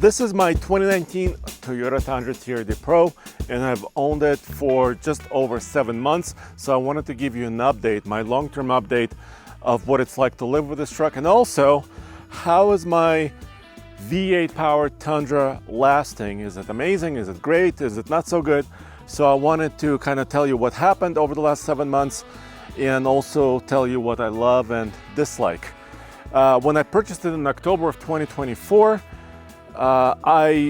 This is my 2019 Toyota Tundra TRD Pro, and I've owned it for just over 7 months. So I wanted to give you an update, my long-term update of what it's like to live with this truck, and also how is my V8 powered Tundra lasting? Is it amazing? Is it great? Is it not so good? So I wanted to kind of tell you what happened over the last 7 months and also tell you what I love and dislike. When I purchased it in October of 2024,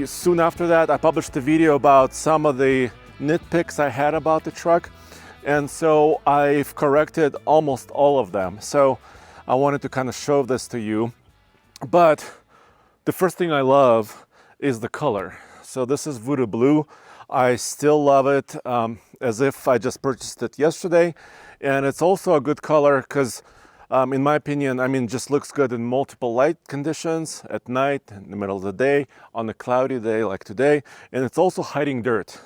soon after that, I published a video about some of the nitpicks I had about the truck. And so I've corrected almost all of them. So I wanted to kind of show this to you. But the first thing I love is the color. So this is Voodoo Blue. I still love it as if I just purchased it yesterday. And it's also a good color because in my opinion, it just looks good in multiple light conditions, at night, in the middle of the day, on a cloudy day like today, and it's also hiding dirt.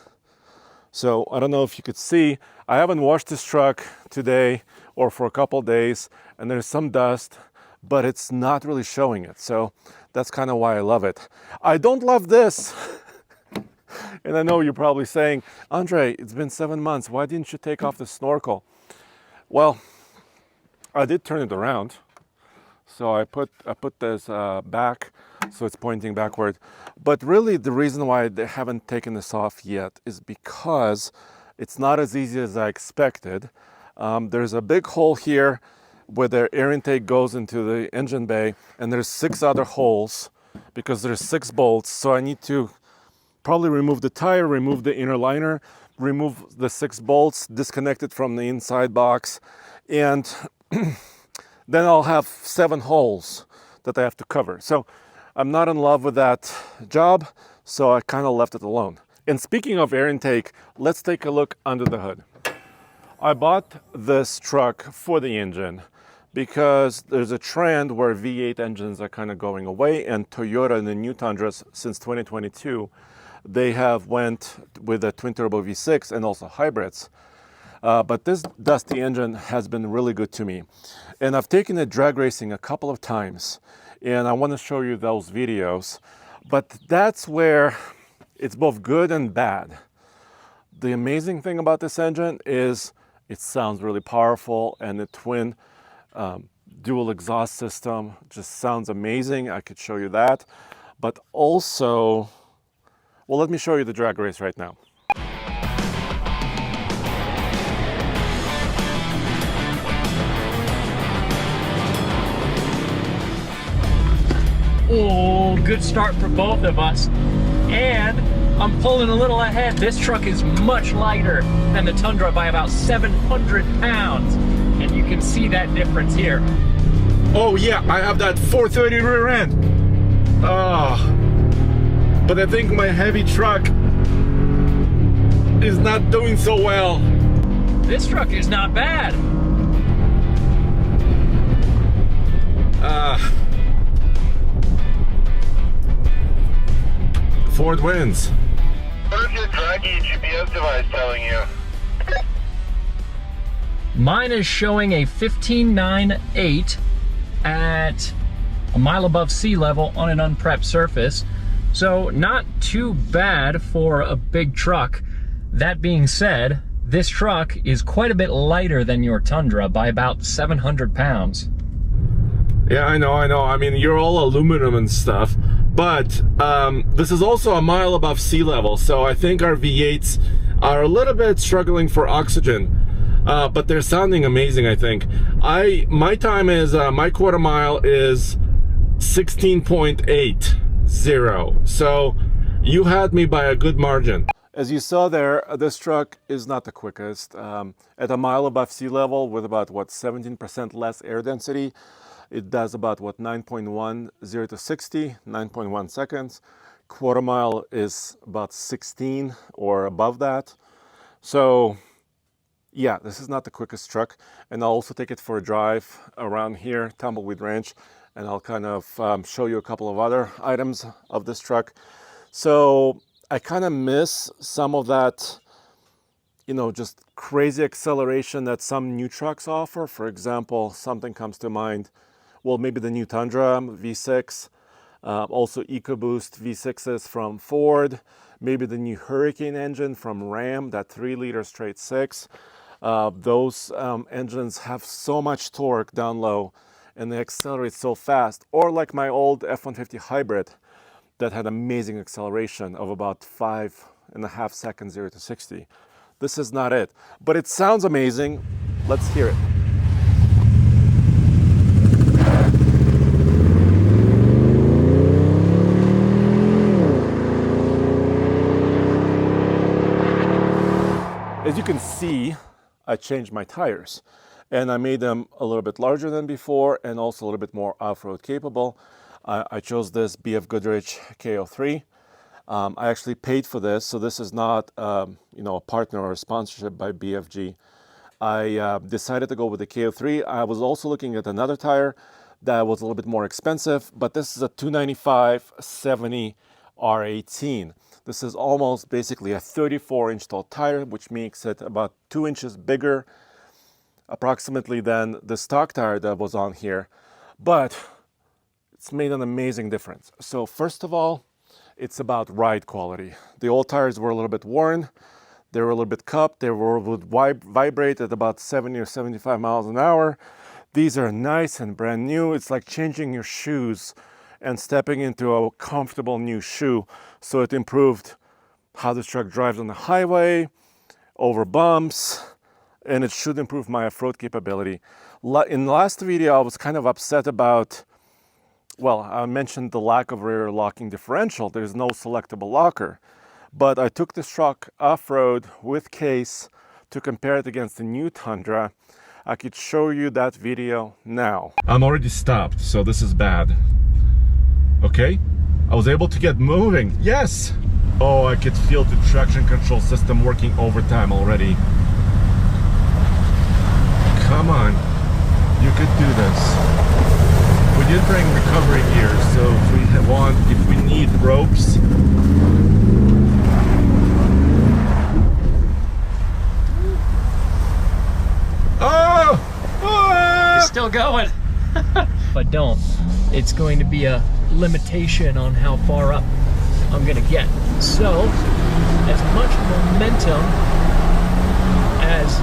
So I don't know if you could see, I haven't washed this truck today or for a couple days, and there's some dust, but it's not really showing it. So that's kind of why I love it. I don't love this. And I know you're probably saying, Andre, it's been 7 months. Why didn't you take off the snorkel? Well, I did turn it around, so I put this back, so it's pointing backward. But really, the reason why they haven't taken this off yet is because it's not as easy as I expected. There's a big hole here where the air intake goes into the engine bay, and there's 6 other holes because there's 6 bolts. So I need to probably remove the tire, remove the inner liner, remove the 6 bolts, disconnect it from the inside box, and then I'll have 7 holes that I have to cover. So I'm not in love with that job, so I kind of left it alone. And speaking of air intake, let's take a look under the hood. I bought this truck for the engine because there's a trend where V8 engines are kind of going away, and Toyota and the new Tundras since 2022, they have went with a twin turbo V6 and also hybrids. But this dusty engine has been really good to me. And I've taken it drag racing a couple of times, and I want to show you those videos. But that's where it's both good and bad. The amazing thing about this engine is it sounds really powerful, and the twin dual exhaust system just sounds amazing. I could show you that. But also, well, let me show you the drag race right now. Oh, good start for both of us. And I'm pulling a little ahead. This truck is much lighter than the Tundra by about 700 pounds. And you can see that difference here. Oh yeah, I have that 430 rear end. But I think my heavy truck is not doing so well. This truck is not bad. Ford wins. What is your draggy GPS device telling you? Mine is showing a 15.98 at a mile above sea level on an unprepped surface. So not too bad for a big truck. That being said, this truck is quite a bit lighter than your Tundra by about 700 pounds. Yeah, I know. You're all aluminum and stuff, but this is also a mile above sea level. So I think our V8s are a little bit struggling for oxygen. But they're sounding amazing, I think. My time is, my quarter mile is 16.80. So you had me by a good margin. As you saw there, this truck is not the quickest. At a mile above sea level with about, 17% less air density, it does about, 9.10 to 60, 9.1 seconds. Quarter mile is about 16 or above that. So yeah, this is not the quickest truck, and I'll also take it for a drive around here, Tumbleweed Ranch, and I'll kind of show you a couple of other items of this truck. So I kind of miss some of that, just crazy acceleration that some new trucks offer. For example, something comes to mind, well, maybe the new Tundra V6. Also EcoBoost V6s from Ford, maybe the new Hurricane engine from Ram, that 3-liter straight 6. Those engines have so much torque down low and they accelerate so fast. Or like my old F-150 hybrid that had amazing acceleration of about 5.5 seconds 0 to 60. This is not it, but it sounds amazing. Let's hear it. As you can see, I changed my tires and I made them a little bit larger than before and also a little bit more off-road capable. I chose this BF Goodrich KO3. I actually paid for this, so this is not a partner or a sponsorship by BFG. I decided to go with the KO3. I was also looking at another tire that was a little bit more expensive, but this is a 295/70 R18. This is almost basically a 34-inch tall tire, which makes it about 2 inches bigger approximately than the stock tire that was on here, but it's made an amazing difference. So first of all, it's about ride quality. The old tires were a little bit worn, they were a little bit cupped, they would vibrate at about 70 or 75 miles an hour. These are nice and brand new. It's like changing your shoes and stepping into a comfortable new shoe. So it improved how this truck drives on the highway, over bumps, and it should improve my off-road capability. In the last video, I was kind of upset about, well, I mentioned the lack of rear locking differential. There's no selectable locker. But I took this truck off-road with case to compare it against the new Tundra. I could show you that video now. I'm already stopped, so this is bad. Okay, I was able to get moving. Yes! Oh, I could feel the traction control system working overtime already. Come on, you could do this. We did bring recovery gear, so if we need ropes. It's still going. If I don't, it's going to be a limitation on how far up I'm gonna get. So, as much momentum as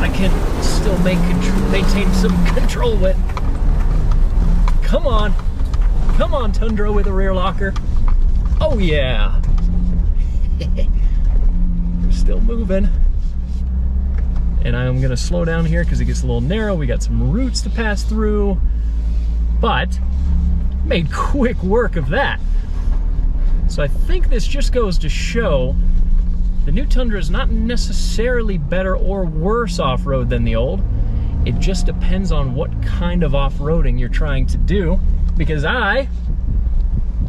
I can still maintain some control with. Come on, Tundra with a rear locker. Oh yeah. We're still moving. And I'm gonna slow down here because it gets a little narrow. We got some roots to pass through, but made quick work of that. So I think this just goes to show the new Tundra is not necessarily better or worse off-road than the old. It just depends on what kind of off-roading you're trying to do, because I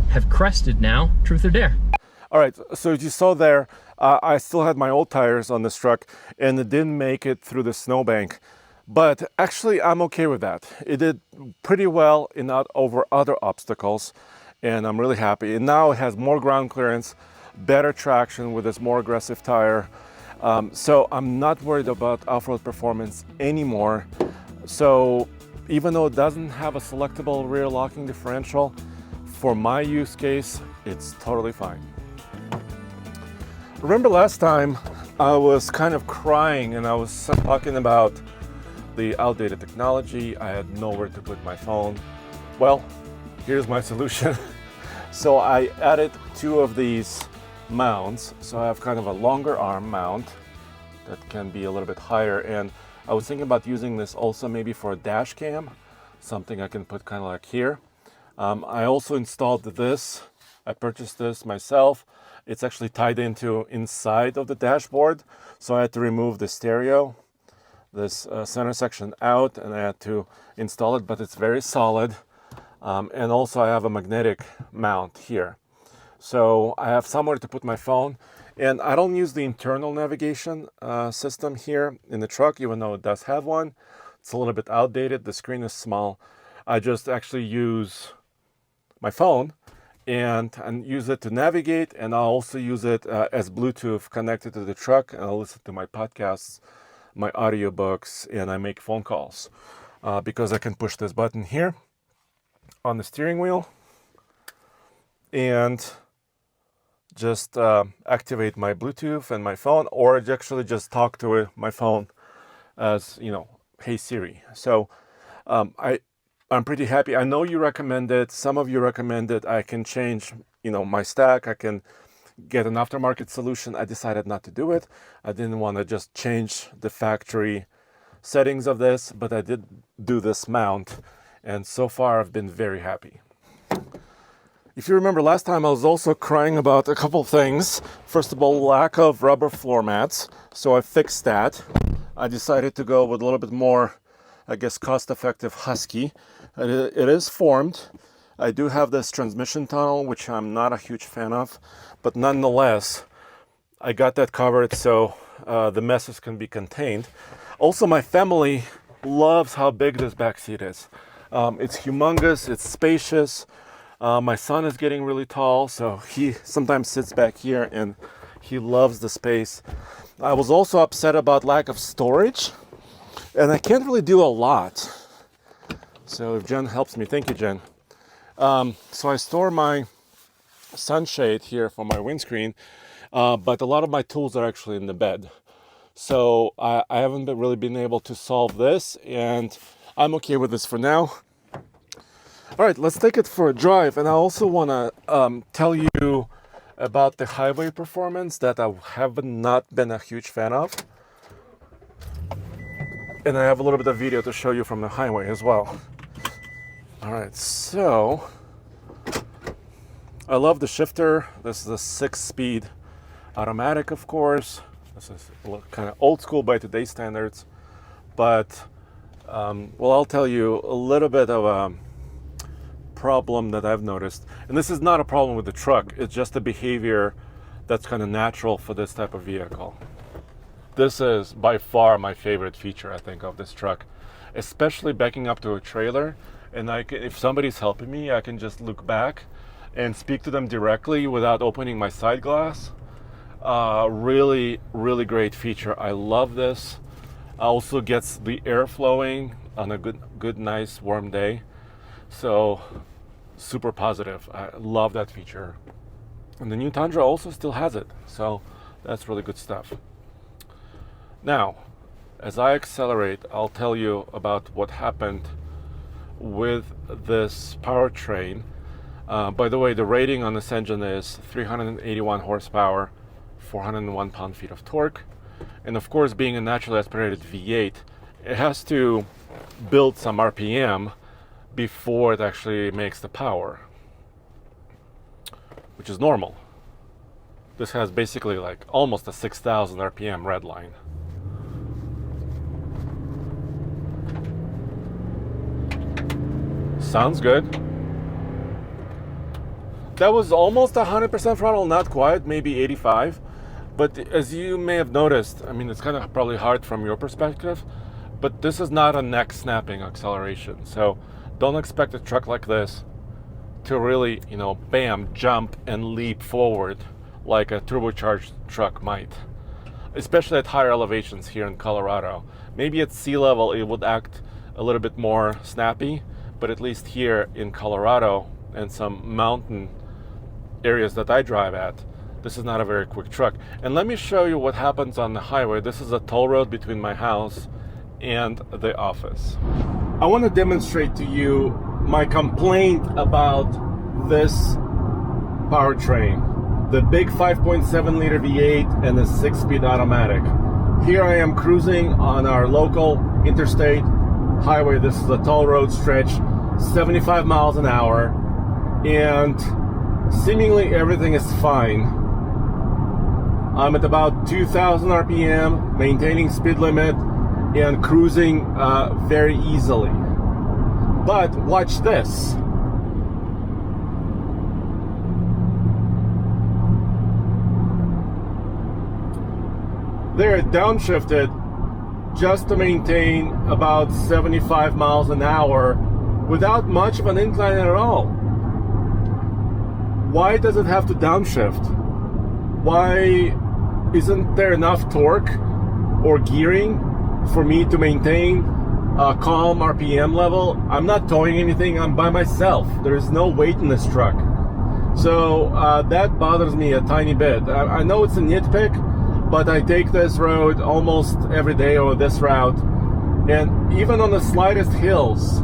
have crested now, truth or dare. All right, so as you saw there, I still had my old tires on this truck and it didn't make it through the snowbank. But actually, I'm okay with that. It did pretty well over other obstacles, and I'm really happy. And now it has more ground clearance, better traction with this more aggressive tire. So I'm not worried about off-road performance anymore. So even though it doesn't have a selectable rear locking differential, for my use case, it's totally fine. Remember last time I was kind of crying and I was talking about the outdated technology. I had nowhere to put my phone. Well, here's my solution. So I added 2 of these mounts. So I have kind of a longer arm mount that can be a little bit higher, and I was thinking about using this also maybe for a dash cam, something I can put kind of like here. I also installed this. I purchased this myself. It's actually tied into inside of the dashboard, so I had to remove the stereo, this center section out, and I had to install it, but it's very solid. And also I have a magnetic mount here. So I have somewhere to put my phone, and I don't use the internal navigation system here in the truck, even though it does have one. It's a little bit outdated, the screen is small. I just actually use my phone and use it to navigate, and I'll also use it as Bluetooth connected to the truck, and I'll listen to my podcasts, my audiobooks, and I make phone calls because I can push this button here on the steering wheel. and just activate my Bluetooth and my phone, or actually just talk to it, my phone as, hey Siri. So I'm pretty happy. I know you recommended, some of you recommended I can change, my stack. I can get an aftermarket solution. I decided not to do it. I didn't want to just change the factory settings of this, but I did do this mount, and so far I've been very happy. If you remember last time, I was also crying about a couple things. First of all, lack of rubber floor mats, so I fixed that. I decided to go with a little bit more, cost-effective Husky. It is formed. I do have this transmission tunnel, which I'm not a huge fan of, but nonetheless, I got that covered so the messes can be contained. Also, my family loves how big this back seat is. It's humongous, it's spacious. My son is getting really tall, so he sometimes sits back here and he loves the space. I was also upset about lack of storage, and I can't really do a lot. So if Jen helps me, thank you, Jen. So I store my sunshade here for my windscreen, but a lot of my tools are actually in the bed. So I haven't really been able to solve this, and I'm okay with this for now. All right, let's take it for a drive. And I also want to tell you about the highway performance that I have not been a huge fan of. And I have a little bit of video to show you from the highway as well. All right, so I love the shifter. This is a 6-speed automatic, of course. This is kind of old school by today's standards. But, I'll tell you a little bit of a problem that I've noticed. And this is not a problem with the truck. It's just a behavior that's kind of natural for this type of vehicle. This is by far my favorite feature, I think, of this truck, especially backing up to a trailer. And if somebody's helping me, I can just look back and speak to them directly without opening my side glass. Really, really great feature. I love this. Also gets the air flowing on a good, nice, warm day. So super positive. I love that feature. And the new Tundra also still has it. So that's really good stuff. Now, as I accelerate, I'll tell you about what happened with this powertrain. By the way, the rating on this engine is 381 horsepower, 401 pound-feet of torque. And of course, being a naturally aspirated V8, it has to build some RPM before it actually makes the power, which is normal. This has basically like almost a 6,000 RPM red line. Sounds good. That was almost 100% throttle, not quite, maybe 85. But as you may have noticed, I mean, it's kind of probably hard from your perspective, but this is not a neck snapping acceleration. So don't expect a truck like this to really, bam, jump and leap forward like a turbocharged truck might, especially at higher elevations here in Colorado. Maybe at sea level, it would act a little bit more snappy, but at least here in Colorado and some mountain areas that I drive at, this is not a very quick truck. And let me show you what happens on the highway. This is a toll road between my house and the office. I want to demonstrate to you my complaint about this powertrain, the big 5.7 liter V8 and the 6-speed automatic. Here I am cruising on our local interstate highway. This is a toll road stretch, 75 miles an hour, and seemingly everything is fine. I'm at about 2,000 RPM, maintaining speed limit and cruising very easily. But watch this. They're downshifted just to maintain about 75 miles an hour without much of an incline at all. Why does it have to downshift? Why isn't there enough torque or gearing for me to maintain a calm RPM level? I'm not towing anything, I'm by myself. There is no weight in this truck. So that bothers me a tiny bit. I know it's a nitpick, but I take this road almost every day, or this route, and even on the slightest hills,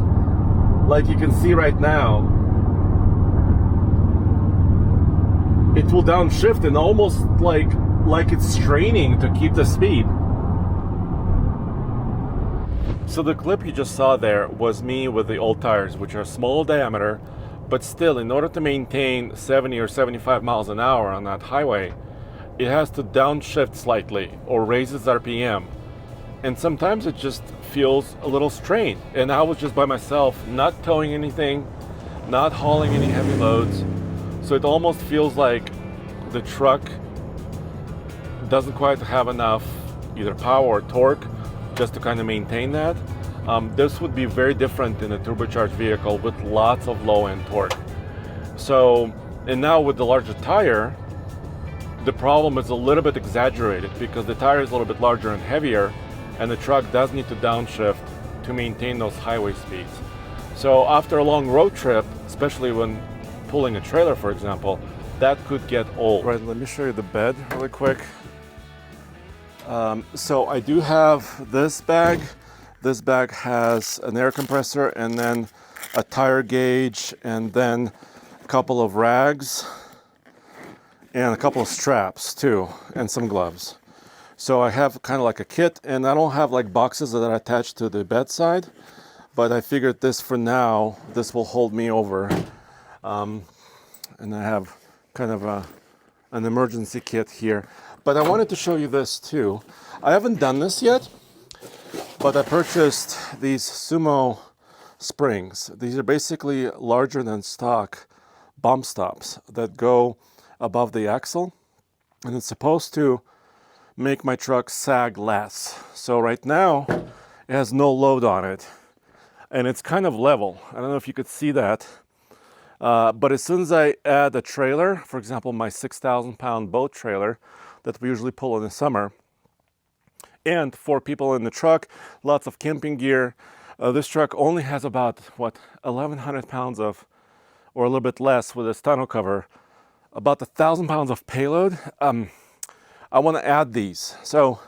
like you can see right now, it will downshift and almost like it's straining to keep the speed. So the clip you just saw there was me with the old tires, which are small diameter, but still, in order to maintain 70 or 75 miles an hour on that highway, it has to downshift slightly or raise its RPM. And sometimes it just feels a little strained. And I was just by myself, not towing anything, not hauling any heavy loads. So it almost feels like the truck doesn't quite have enough either power or torque just to kind of maintain that. This would be very different in a turbocharged vehicle with lots of low-end torque. So, and now with the larger tire, the problem is a little bit exaggerated because the tire is a little bit larger and heavier, and the truck does need to downshift to maintain those highway speeds. So after a long road trip, especially when pulling a trailer, for example, that could get old. Right, let me show you the bed really quick. So I do have this bag. This bag has an air compressor and then a tire gauge and then a couple of rags and a couple of straps too, and some gloves. So I have kind of like a kit, and I don't have like boxes that are attached to the bedside, but I figured this for now, this will hold me over. And I have kind of an emergency kit here. But I wanted to show you this too. I haven't done this yet, but I purchased these Sumo springs. These are basically larger than stock bump stops that go above the axle, and it's supposed to make my truck sag less. So right now it has no load on it and it's kind of level. I don't know if you could see that, but as soon as I add a trailer, for example my 6,000 pound boat trailer that we usually pull in the summer, and 4 people in the truck, lots of camping gear, this truck only has about 1,100 pounds of, or a little bit less with this tonneau cover, about 1,000 pounds of payload. I want to add these. So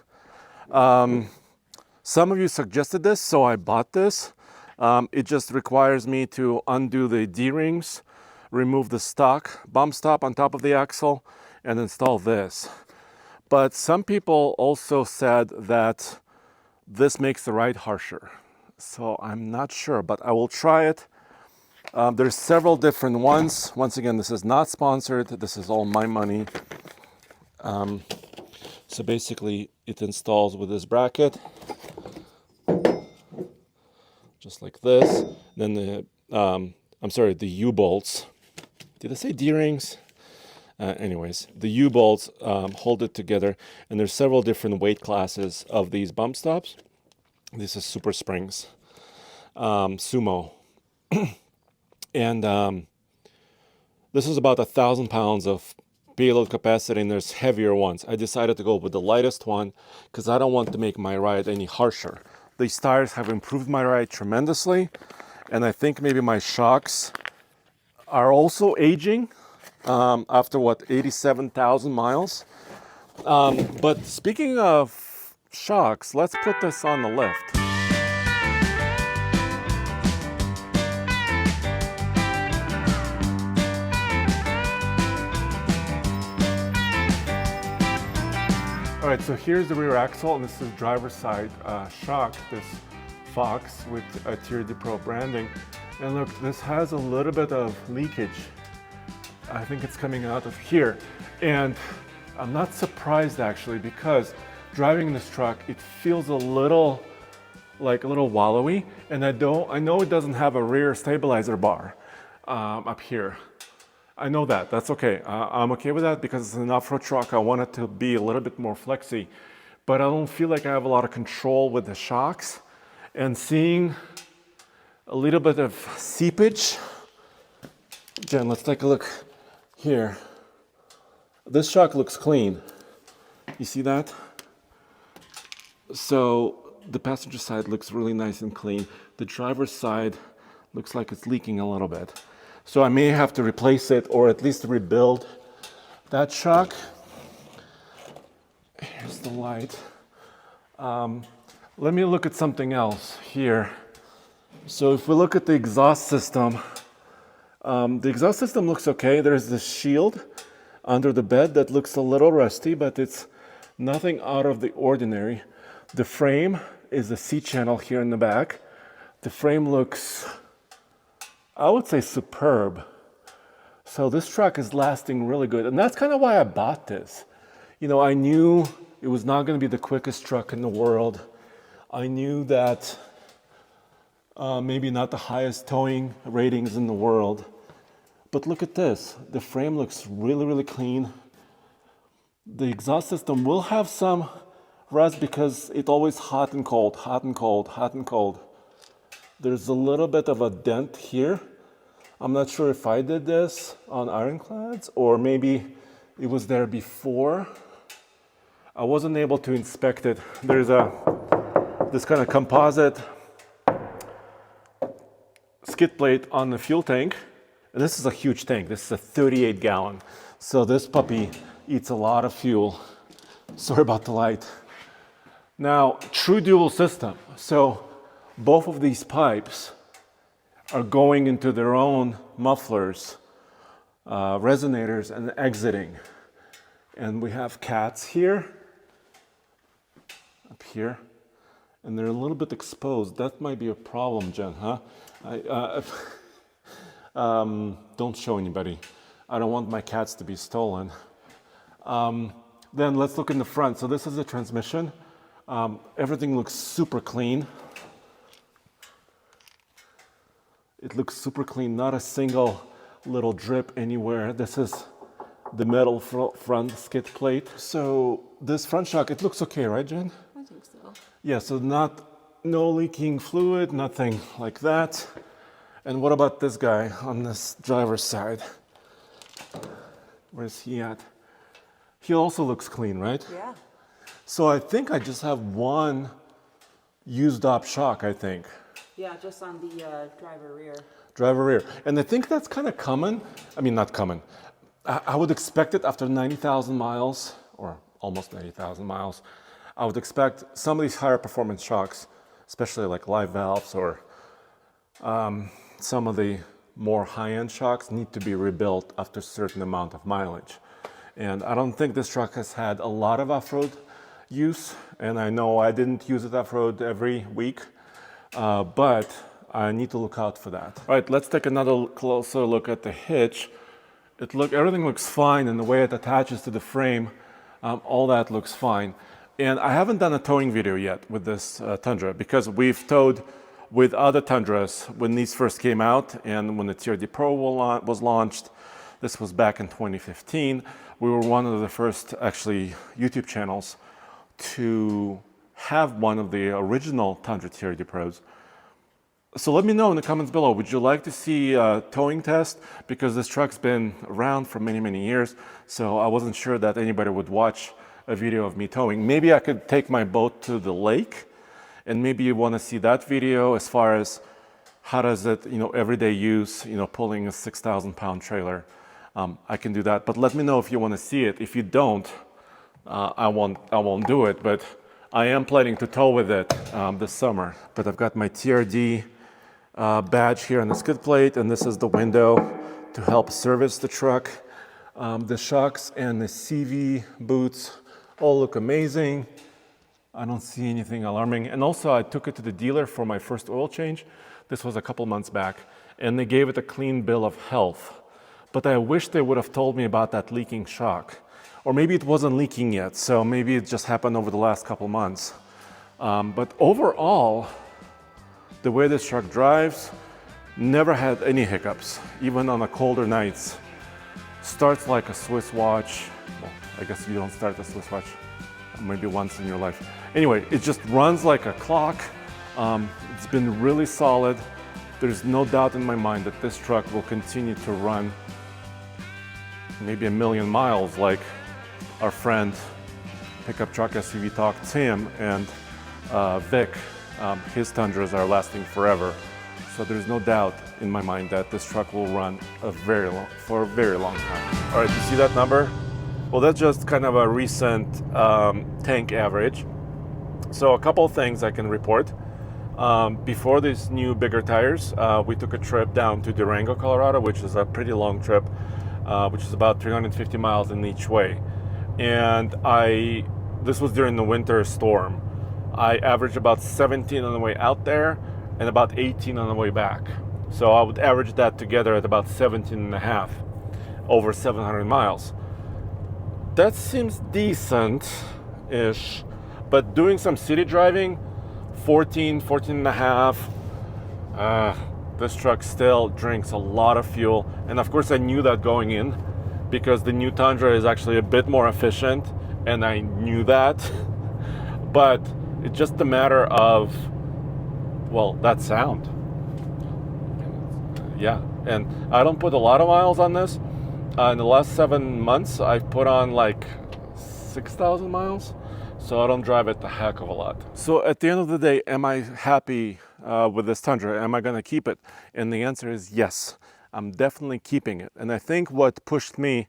some of you suggested this, so I bought this. It just requires me to undo the D-rings, remove the stock bump stop on top of the axle, and install this. But some people also said that this makes the ride harsher. So I'm not sure, but I will try it. There's several different ones. Once again, this is not sponsored. This is all my money. So basically it installs with this bracket, just like this. Then the U-bolts. Did I say D-rings? Anyways, the U-bolts hold it together, and there's several different weight classes of these bump stops. This is Super Springs, Sumo. And this is about 1,000 pounds of payload capacity, and there's heavier ones. I decided to go with the lightest one because I don't want to make my ride any harsher. These tires have improved my ride tremendously, and I think maybe my shocks are also aging after 87,000 miles. But speaking of shocks, let's put this on the lift. All right, so here's the rear axle, and this is driver's side shock, this Fox with a TRD Pro branding. And look, this has a little bit of leakage. I think it's coming out of here. And I'm not surprised actually, because driving this truck, it feels a little wallowy. And I know it doesn't have a rear stabilizer bar up here. I know that, that's okay. I'm okay with that because it's an off-road truck. I want it to be a little bit more flexy, but I don't feel like I have a lot of control with the shocks. And seeing a little bit of seepage. Jen, let's take a look here. This shock looks clean. You see that? So the passenger side looks really nice and clean. The driver's side looks like it's leaking a little bit. So I may have to replace it or at least rebuild that shock. Here's the light. Let me look at something else here. So if we look at the exhaust system looks okay. There's this shield under the bed that looks a little rusty, but it's nothing out of the ordinary. The frame is a C-channel here in the back. The frame looks, I would say, superb. So this truck is lasting really good. And that's kind of why I bought this. You know, I knew it was not going to be the quickest truck in the world. I knew that maybe not the highest towing ratings in the world. But look at this. The frame looks really, really clean. The exhaust system will have some rust because it's always hot and cold, hot and cold, hot and cold. There's a little bit of a dent here. I'm not sure if I did this on ironclads or maybe it was there before. I wasn't able to inspect it. There's this kind of composite skid plate on the fuel tank. And this is a huge tank. This is a 38 gallon. So this puppy eats a lot of fuel. Sorry about the light. Now, true dual system. So both of these pipes are going into their own mufflers, resonators, and exiting. And we have cats here, up here, and they're a little bit exposed. That might be a problem, Jen, huh? Don't show anybody. I don't want my cats to be stolen. Then let's look in the front. So this is the transmission. Everything looks super clean. It looks super clean, not a single little drip anywhere. This is the metal front skid plate. So this front shock, it looks okay, right, Jen? I think so. Yeah, so no leaking fluid, nothing like that. And what about this guy on this driver's side? Where's he at? He also looks clean, right? Yeah. So I think I just have one used up shock, I think. Yeah, just on the driver rear. Driver rear. And I think that's kind of common. I mean, not common. I would expect it after 90,000 miles, or almost 90,000 miles. I would expect some of these higher performance shocks, especially like live valves or some of the more high-end shocks, need to be rebuilt after a certain amount of mileage. And I don't think this truck has had a lot of off-road use. And I know I didn't use it off-road every week. But I need to look out for that. All right, let's take another closer look at the hitch. Everything looks fine, and the way it attaches to the frame, all that looks fine. And I haven't done a towing video yet with this Tundra because we've towed with other Tundras when these first came out and when the TRD Pro was launched. This was back in 2015. We were one of the first actually YouTube channels to have one of the original Tundra TRD Pros. So let me know in the comments below, would you like to see a towing test? Because this truck's been around for many, many years, so I wasn't sure that anybody would watch a video of me towing. Maybe I could take my boat to the lake, and maybe you want to see that video as far as how does it, everyday use, pulling a 6,000-pound trailer. I can do that, but let me know if you want to see it. If you don't, I won't do it, but I am planning to tow with it this summer. But I've got my TRD badge here on the skid plate, and this is the window to help service the truck. The shocks and the CV boots all look amazing. I don't see anything alarming. And also I took it to the dealer for my first oil change. This was a couple months back, and they gave it a clean bill of health. But I wish they would have told me about that leaking shock. Or maybe it wasn't leaking yet, so maybe it just happened over the last couple months. But overall, the way this truck drives, never had any hiccups, even on the colder nights. Starts like a Swiss watch. Well, I guess you don't start a Swiss watch, maybe once in your life. Anyway, it just runs like a clock. It's been really solid. There's no doubt in my mind that this truck will continue to run maybe 1 million miles like our friend pickup truck SUV Talk Tim and Vic. His Tundras are lasting forever. So there's no doubt in my mind that this truck will run for a very long time. All right, you see that number? Well, that's just kind of a recent tank average. So a couple of things I can report. Before these new bigger tires, we took a trip down to Durango, Colorado, which is a pretty long trip, which is about 350 miles in each way. And this was during the winter storm. I averaged about 17 on the way out there and about 18 on the way back. So I would average that together at about 17 and a half over 700 miles. That seems decent-ish, but doing some city driving, 14 and a half, this truck still drinks a lot of fuel. And of course I knew that going in because the new Tundra is actually a bit more efficient, and I knew that. But it's just a matter of, well, that sound. Yeah, and I don't put a lot of miles on this. In the last 7 months, I've put on like 6,000 miles. So I don't drive it a heck of a lot. So at the end of the day, am I happy with this Tundra? Am I gonna keep it? And the answer is yes, I'm definitely keeping it. And I think what pushed me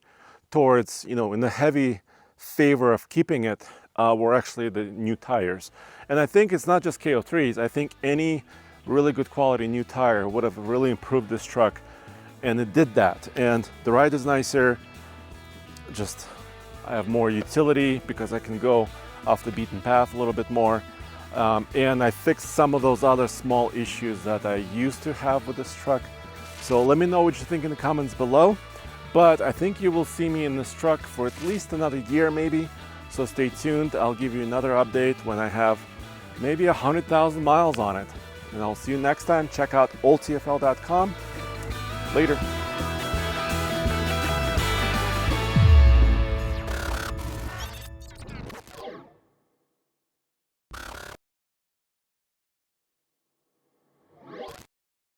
towards, in the heavy favor of keeping it were actually the new tires. And I think it's not just KO3s, I think any really good quality new tire would have really improved this truck, and it did that. And the ride is nicer, I have more utility because I can go off the beaten path a little bit more. And I fixed some of those other small issues that I used to have with this truck. So let me know what you think in the comments below. But I think you will see me in this truck for at least another year maybe. So stay tuned. I'll give you another update when I have maybe 100,000 miles on it. And I'll see you next time. Check out oldtfl.com. Later.